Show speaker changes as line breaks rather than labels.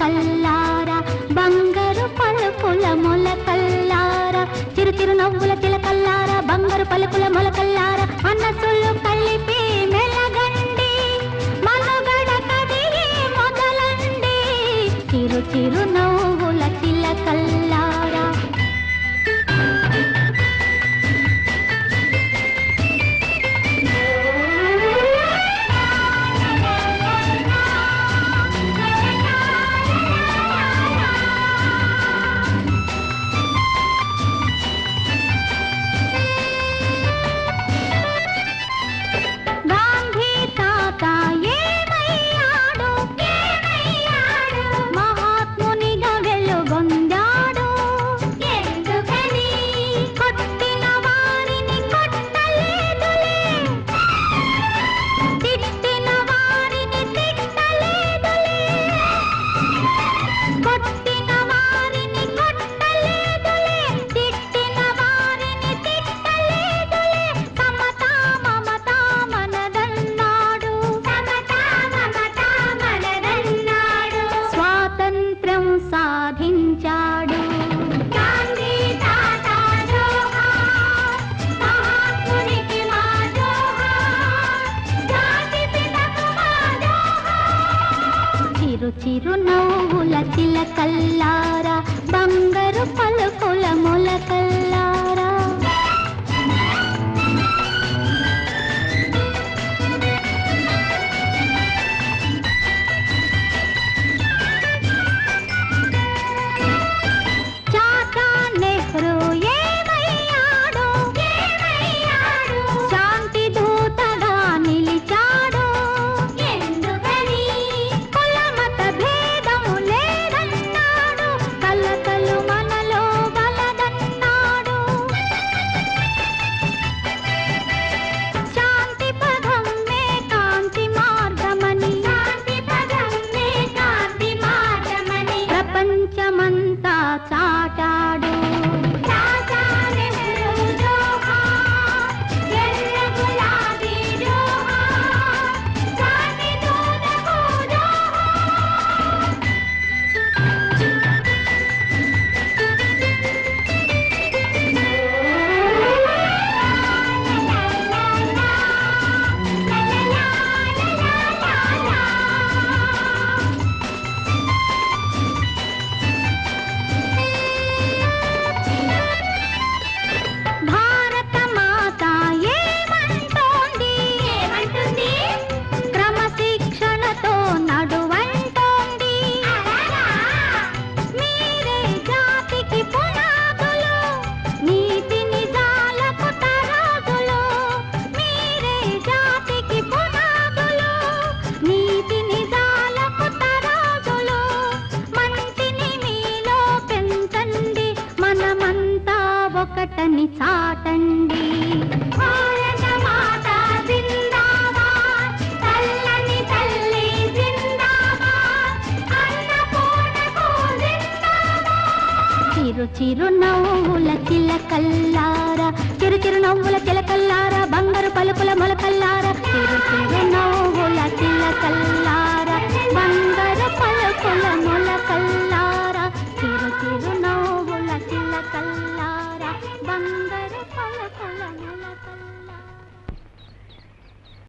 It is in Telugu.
చిలకల్లారా బంగారు పలుకుల మొలకల్లారా చిరు చిరు నవ్వుల చిలకల్లారా బంగారు పలుకుల మొలకల్లారా మనసులు కలిపి మెలగండి మనుగడ కదిలి మొదలండి చిరు చిరు నవ్వుల చిలకల్లారా చిరు నవ్వుల చిలకల్లారా బంగారు పలుకుల మొలకల్లారా చాచా నెహ్రూ ఏమయ్యాడు శాంతి దూతగా నిలిచాడు ఎందుకని కులమత భేదము లేదన్నాడు కలకలు మనలో బలదన్నాడు శాంతి పదం మే కాంతి మార్గమని ప్రపంచమంతా చాటాడు భారత మాత ఏమంటోంది క్రమశిక్షణతో నడువంటోంది మీరే జాతికి పునాదులు నీతి నిజాలకు తరాదులు మీరే జాతికి పునాదులు నీతి నిజాలకు తరాదులు మంచిని మీలో పెంచండి మనమంతా ఒకటని చాటండి భారత మాత జిందాబాద్ తల్లని తల్లి జిందాబాద్ అన్నపూర్ణకు జిందాబాద్ చిరు చిరు నవ్వుల చిలకల్లారా చిరు చిరు నవ్వుల చిలకల్లారా బంగారు పలుకుల మొలకల్లారా చిరు చిరు నవ్వుల చిలకల్లారా బంగారు పలుకుల మొలకల్లారా చిరు చిరు నవ్వుల చిలకల్లారా బంగారు పలుకుల మొలకల్లారా